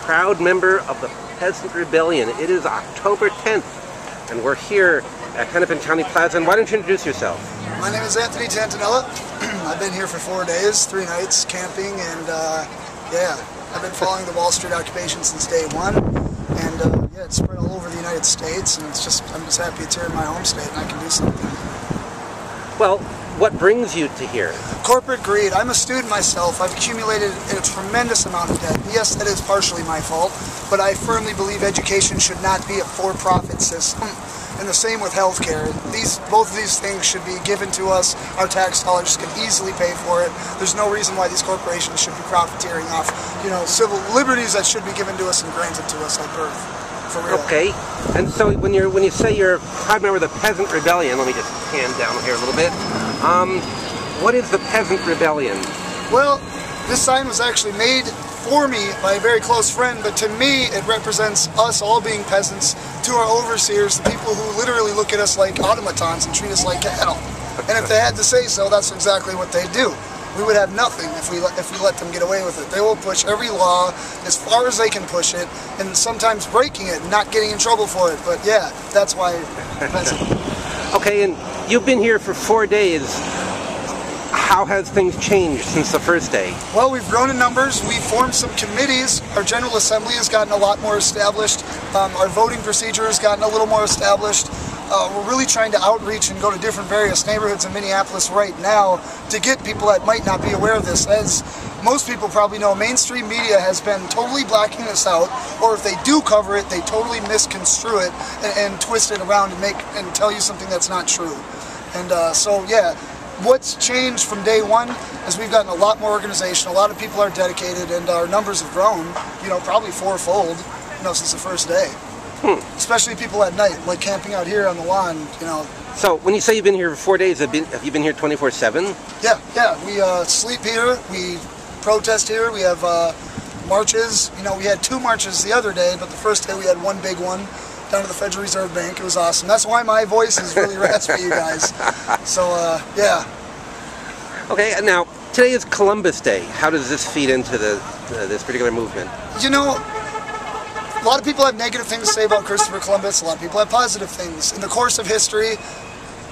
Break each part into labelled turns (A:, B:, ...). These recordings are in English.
A: proud member of the Peasant Rebellion. It is October 10th, and we're here at Hennepin County Plaza. And why don't you introduce yourself?
B: My name is Anthony Tantanella. I've been here for 4 days, 3 nights camping, and yeah, I've been following the Wall Street occupation since day one. And yeah, it's spread all over the United States, and I'm just happy it's here in my home state and I can do something.
A: Well, what brings you to here?
B: Corporate greed. I'm a student myself. I've accumulated a tremendous amount of debt. Yes, that is partially my fault, but I firmly believe education should not be a for-profit system. And the same with healthcare. Both of these things should be given to us. Our tax dollars can easily pay for it. There's no reason why these corporations should be profiteering off, civil liberties that should be given to us and granted to us at birth. For real.
A: Okay. And so when you say you're a proud member of the Peasant Rebellion, let me just hand down here a little bit. What is the Peasant Rebellion? Well,
B: this sign was actually made for me by a very close friend, but to me it represents us all being peasants to our overseers, the people who literally look at us like automatons and treat us like cattle. And if they had to say so, that's exactly what they do. We would have nothing if we let them get away with it. They will push every law as far as they can push it, and sometimes breaking it and not getting in trouble for it. But yeah, that's why peasant.
A: Okay, and you've been here for 4 days. How has things changed since the first day?
B: Well, we've grown in numbers. We've formed some committees. Our General Assembly has gotten a lot more established. Our voting procedure has gotten a little more established. We're really trying to outreach and go to different various neighborhoods in Minneapolis right now to get people that might not be aware of this. As most people probably know, mainstream media has been totally blacking this out, or if they do cover it, they totally misconstrue it and twist it around and tell you something that's not true. And so yeah, what's changed from day one is we've gotten a lot more organization, a lot of people are dedicated, and our numbers have grown, probably fourfold, since the first day. Especially people at night, like camping out here on the lawn,
A: So, when you say you've been here for 4 days, have you been here 24/7?
B: Yeah. We sleep here, we protest here, we have marches. We had 2 marches the other day, but the first day we had one big one down to the Federal Reserve Bank. It was awesome. That's why my voice is really raspy, you guys. So, yeah. Okay,
A: and now, today is Columbus Day. How does this feed into this particular movement?
B: A lot of people have negative things to say about Christopher Columbus. A lot of people have positive things. In the course of history,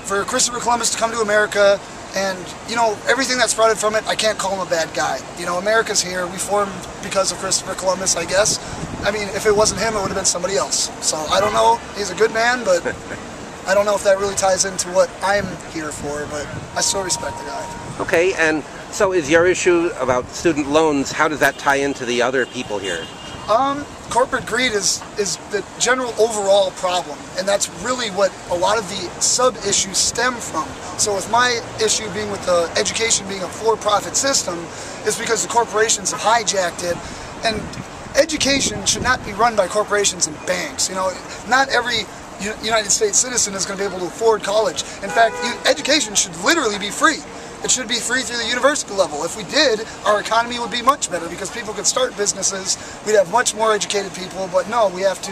B: for Christopher Columbus to come to America and, everything that sprouted from it, I can't call him a bad guy. America's here. We formed because of Christopher Columbus, I guess. I mean, if it wasn't him, it would have been somebody else. So, I don't know. He's a good man, but I don't know if that really ties into what I'm here for, but I still respect the guy.
A: Okay, and so is your issue about student loans, how does that tie into the other people here?
B: Corporate greed is the general overall problem, and that's really what a lot of the sub-issues stem from. So with my issue being with the education being a for-profit system, is because the corporations have hijacked it, and education should not be run by corporations and banks. Not every United States citizen is going to be able to afford college. In fact, education should literally be free. It should be free through the university level. If we did, our economy would be much better because people could start businesses, we'd have much more educated people, but no, we have to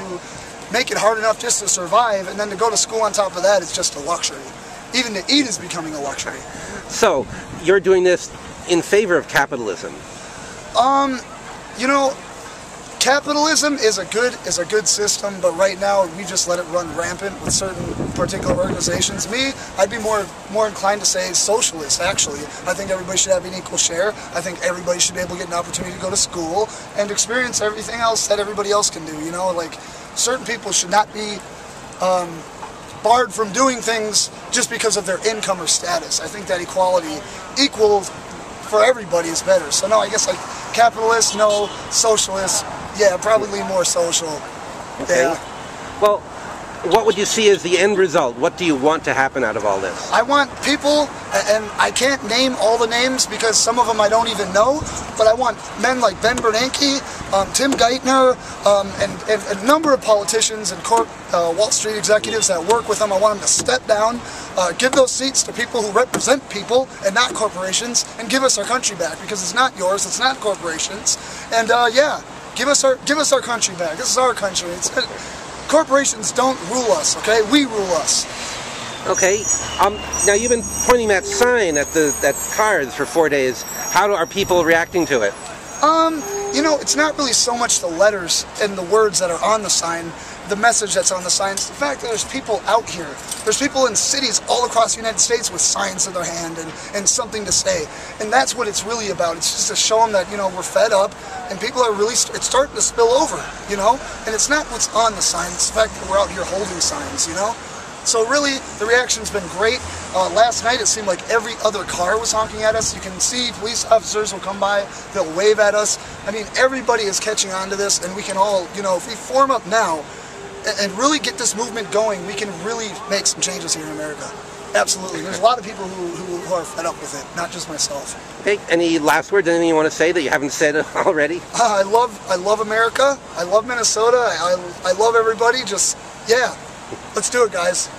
B: make it hard enough just to survive, and then to go to school on top of that is just a luxury. Even to eat is becoming a luxury.
A: So, you're doing this in favor of capitalism?
B: Capitalism is a good system, but right now we just let it run rampant with certain particular organizations. Me, I'd be more inclined to say socialist, actually. I think everybody should have an equal share. I think everybody should be able to get an opportunity to go to school and experience everything else that everybody else can do. Like certain people should not be barred from doing things just because of their income or status. I think that equal for everybody is better. So no, I guess like capitalist, no. Socialist, yeah, probably more social.
A: Okay.
B: Yeah.
A: Well, what would you see as the end result? What do you want to happen out of all this?
B: I want people, and I can't name all the names because some of them I don't even know, but I want men like Ben Bernanke, Tim Geithner, and a number of politicians and Wall Street executives that work with them. I want them to step down, give those seats to people who represent people and not corporations, and give us our country back, because it's not yours, it's not corporations. And yeah, give us our country back. This is our country. Corporations don't rule us, okay? We rule us.
A: Okay. Now you've been pointing that sign at cars for 4 days. How are people reacting to it?
B: You know, it's not really so much the letters and the words that are on the sign, the message that's on the sign. It's the fact that there's people out here. There's people in cities all across the United States with signs in their hand and something to say. And that's what it's really about. It's just to show them that, you know, we're fed up and people are really, it's starting to spill over, you know? And it's not what's on the sign, it's the fact that we're out here holding signs, you know? So really, the reaction's been great. Last night, it seemed like every other car was honking at us. You can see police officers will come by, they'll wave at us. I mean, everybody is catching on to this, and we can all, you know, if we form up now and really get this movement going, we can really make some changes here in America. Absolutely. There's a lot of people who are fed up with it, not just myself.
A: Okay, any last words, anything you want to say that you haven't said already?
B: I love America. I love Minnesota. I love everybody. Just, yeah. Let's do it, guys.